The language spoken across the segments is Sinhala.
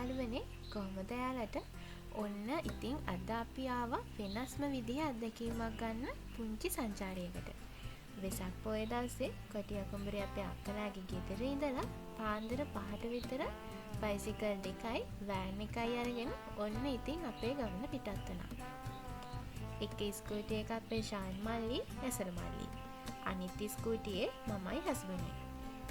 යාළුවනේ කොහොමද යාලට? ඔන්න ඉතින් අද අපි ආවා වෙනස්ම විදිහේ අත්දැකීමක් ගන්න පුංචි සංචාරයකට. වෙසක් පොය දවසේ කොටියකුඹුරේ අපේ අක්කලාගේ ගෙදර ඉඳලා පාන්දර 5ට විතර බයිසිකල් දෙකයි වෑන් එකයි අරගෙන ඔන්න ඉතින් අපේ ගමන පිටත් වුණා. එක ස්කූටි එක අපේ ෂාන් මල්ලි ඇසර මල්ලි. අනිත් ස්කූටියේ මමයි හස්බන්ඩ්යි.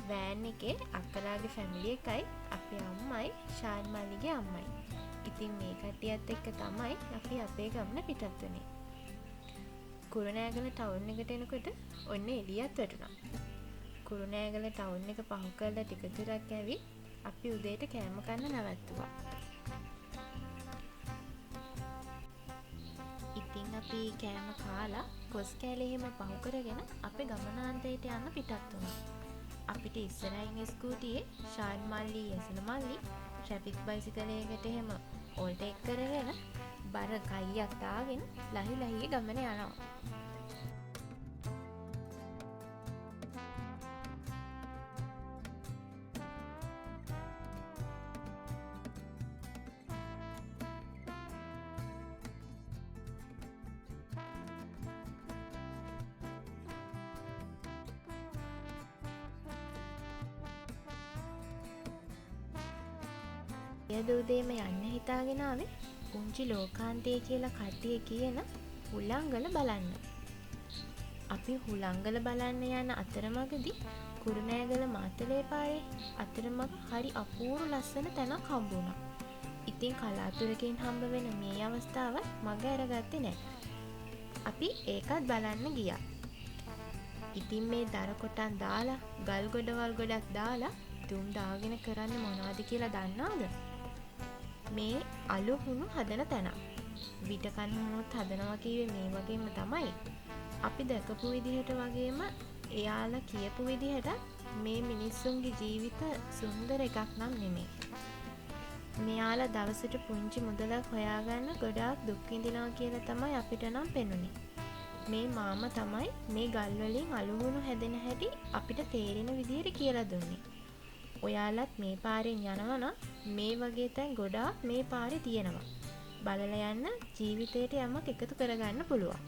වෑන් එකේ අක්කලාගේ ෆැමිලි එකයි අපේ අම්මයි ෂාන් මල්ලිගේ අම්මයි. ඉතින් මේ කට්ටියත් එක්ක තමයි අපි අපේ ගමන පිටත් වුණේ. කුරුණෑගල ටවුන් එකට එනකොට ඔන්න එළියත් වැටුණා. කුරුණෑගල ටවුන් එක පහු කරලා ටික දුරක් ඇවිත් අපි උදේට කෑම කන්න නැවැත්තුවා. ඉතින් අපි කෑම කාලා කොස් කෑලි එහෙම පහු කරගෙන අපේ ගමනාන්තයට යන්න පිටත් වුණා. අපිට ඉස්සරහින් ස්කූටියේ ෂාන් මල්ලි යසන මල්ලි ට්‍රැෆික් බයිසිකලයකට එහෙම ඕල්ටේක් කරගෙන බර කයියක් දාගෙන ලහි ලහියේ ගමන යනවා. යදුදේම යන්න හිතාගෙන ආවේ පුංචි ලෝකාන්තය කියලා කට්ටිය කියන හුළංගල බලන්න. අපි හුළංගල බලන්න යන අතරමඟදී කුරුණෑගල මාතලේ පාරේ අතරමඟ හරි අපූර්ව ලස්සන තැනක් හම්බ වුණා. ඉතින් කලාතුරකින් හම්බ වෙන මේ අවස්ථාව මග අරගත්තේ නැහැ. අපි ඒකත් බලන්න ගියා. ඉතින් මේ දර කොටන් දාලා ගල් ගොඩවල් ගොඩක් දාලා දුම් දාගෙන කරන්නේ මොනවද කියලා දන්නවද? මේ අලු හුණු හදන තැන. විටකන් හුණුත් හදනවා කිව්වේ මේ වගේම තමයි. අපි දැකපු විදිහට වගේම එයාලා කියපු විදිහට මේ මිනිස්සුන්ගේ ජීවිත සුන්දර එකක් නම් නෙමෙයි. මෙයාලා දවසට පුංචි මුදලක් හොයාගන්න ගොඩාක් දුක් විඳිනවා කියලා තමයි අපිට නම් පෙනුනේ. මේ මාමා තමයි මේ ගල් වලින් අලු හුණු හැදෙන හැටි අපිට තේරෙන විදිහට කියලා දුන්නේ. ඔයාලත් මේ පාරෙන් යනවනම් මේ වගේ තැන් ගොඩාක් මේ පාරේ තියෙනවා. බලලා යන්න ජීවිතේට යමක් එකතු කරගන්න පුළුවන්.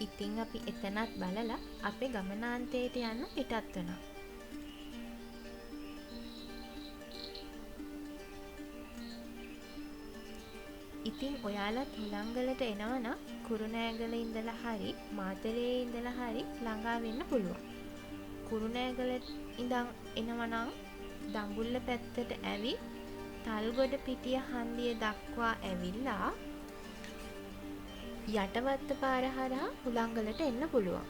ඉතින් අපි එතනත් බලලා අපේ ගමනාන්තයට යන්න පිටත් වුණා. ඉතින් ඔයාලත් හුළංගලට එනවනම් කුරුණෑගල ඉඳලා හරි මාතලේ ඉඳලා හරි ළඟා වෙන්න පුළුවන්. කුරුණෑගල ඉඳන් එනවනම් දඹුල්ල පැත්තට ඇවිත් තල්ගොඩ පිටිය හන්දිය දක්වා ඇවිල්ලා යටවත්ත පාර හරහා හුළංගලට එන්න පුළුවන්.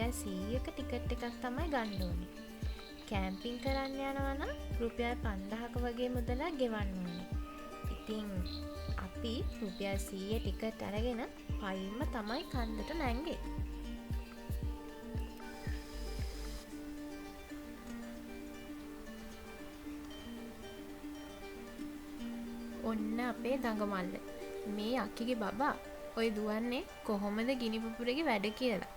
රුපියල් 100ක ටිකට් එකක් තමයි ගන්න ඕනේ. කැම්පින් කරන්න යනවා නම් රුපියල් 5000ක වගේ මුදලක් ගෙවන්න ඕනේ. ඉතින් අපි රුපියල් 100 ටිකට් අරගෙන පයින්ම තමයි කන්දට නැංගේ. ඔන්න අපේ දඟමල්ල. මේ අක්කිගේ බබා ඔය දුවන්නේ කොහොමද ගිනි පුපුරේ වැඩ කියලා.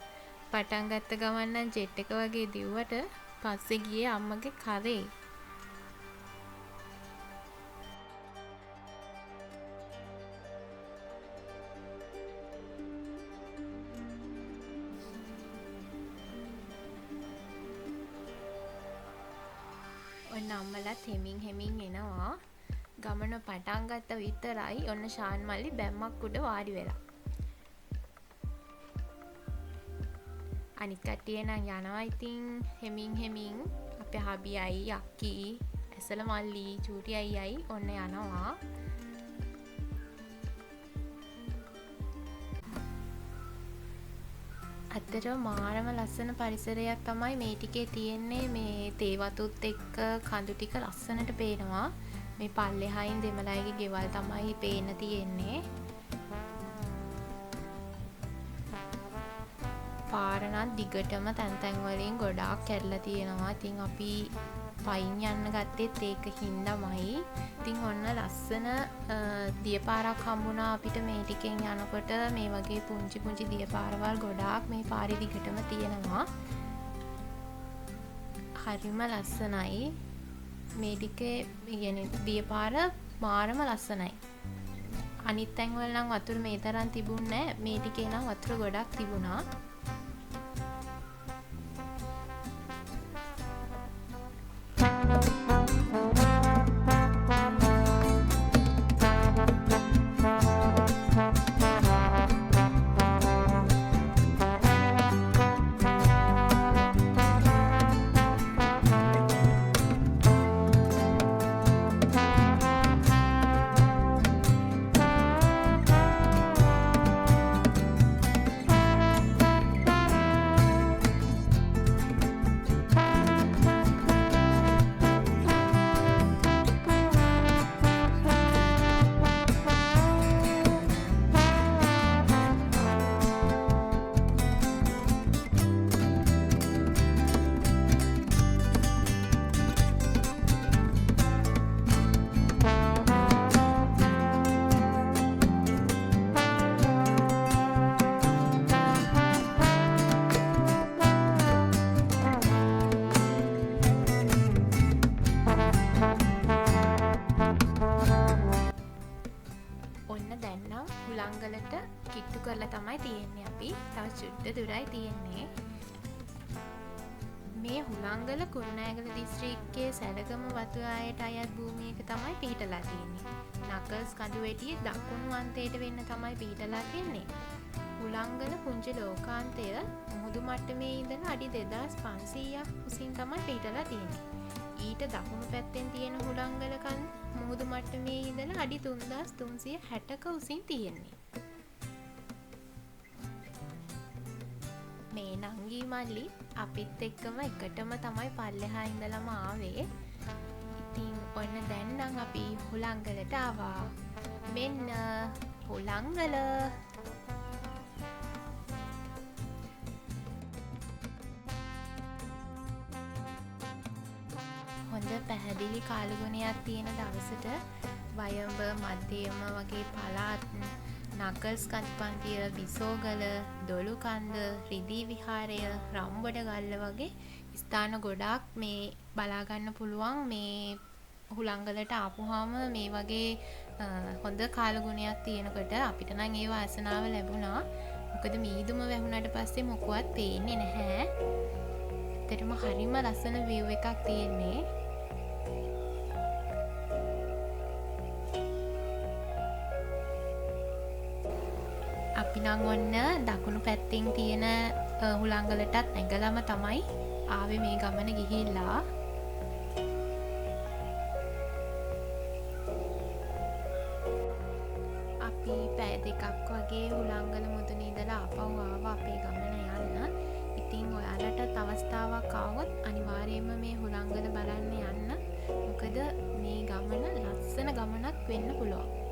පටන් ගත්ත ගමන් නම් ජෙට් එක වගේ දිව්වට පස්සේ ගියේ අම්මගේ කරේ. ඔන්න අම්මලත් හෙමින් එනවා. ගමන පටන් ගත්ත විතරයි ඔන්න ෂාන් මල්ලි බැම්මක් උඩ වාඩි වෙලා. අනිත් කට්ටිය නම් යනවා ඉතින් හෙමින් අපේ හබියයි අක්කි ඇසල මල්ලි චූටි අයියයි ඔන්න යනවා. අතර මාරම ලස්සන පරිසරයක් තමයි මේ ටිකේ තියෙන්නේ. මේ තේ වතුත් එක්ක කඳු ටික ලස්සනට පේනවා. මේ පල්ලෙහායින් දෙමළයිගේ ගෙවල් තමයි පේන්න තියෙන්නේ. පාර නම් දිගටම තැන් වලින් ගොඩාක් කැඩලා තියෙනවා. ඉතින් අපි පයින් යන්න ගත්තෙත් ඒක හින්දාමයි. ඉතින් ඔන්න ලස්සන දියපාරක් හම්බුණා අපිට මේ ටිකෙන් යනකොට. මේ වගේ පුංචි දියපාරවල් ගොඩාක් මේ පාරේ දිගටම තියෙනවා. හරිම ලස්සනයි. මේ ටිකේ කියන්නේ දියපාර මාරම ලස්සනයි. අනිත් තැන්වල නම් වතුර මේ තරම් තිබුණේ නැහැ. මේ ටිකේ නම් වතුර ගොඩක් තිබුණා. හුළංගලට කිට්ටු කරලා තමයි තියෙන්නේ අපි. තව චුට්ට දුරයි තියෙන්නේ. මේ හුළංගල කුරුණෑගල දිස්ත්‍රික්කයේ සැලගම වතුආයට අයත් භූමියක තමයි පිහිටලා තියෙන්නේ. නකල්ස් කඳුවැටියේ දකුණු අන්තයට වෙන්න තමයි පිහිටලා තියෙන්නේ. හුළංගල පුංචි ලෝකාන්තය මුහුදු මට්ටමේ ඉඳලා අඩි 2500ක් උසින් තමයි පිහිටලා තියෙන්නේ. ඊට දකුණු පැත්තෙන් තියෙන හුළංගල කන්ද මුහුදු මට්ටමේ ඉඳලා අඩි 3360ක උසින් තියෙන්නේ. මේ නංගි මල්ලි අපිත් එක්කම එකටම තමයි පල්ලෙහා ඉඳලම ආවේ. ඉතින් ඔන්න දැන් නම් අපි හුළංගලට ආවා. මෙන්න හුළංගල. හොඳ පැහැදිලි කාලගුණයක් තියෙන දවසට වයඹ මධ්‍යම වගේ පළාත් නකල්ස් කන්දපන්තිය බිසෝගල දොළුකන්ද රිදී විහාරය රම්බොඩ ගල්ල වගේ ස්ථාන ගොඩාක් මේ බලාගන්න පුළුවන්. මේ හුළංගලට ආපුහම මේ වගේ හොඳ කාලගුණයක් තියෙනකොට අපිට නම් ඒ වාසනාව ලැබුණා. මොකද මීදුම වැහුණාට පස්සේ මොකවත් පේන්නේ නැහැ. ඇත්තටම හරිම ලස්සන view එකක් තියෙන්නේ. අපි නම් ඔන්න දකුණු පැත්තෙන් තියෙන හුළංගලටත් ඇඟලම තමයි ආවේ මේ ගමන ගිහිල්ලා. අපි පැය දෙකක් වගේ හුළංගල මුදුනේ ඉඳලා ආපහු ආවා අපේ ගමන යන්න. ඉතින් තවත් අවස්ථාවක් ආවොත් අනිවාර්යයෙන්ම මේ හුළංගල බලන්න යන්න. මොකද මේ ගමන ලස්සන ගමනක් වෙන්න පුළුවන්.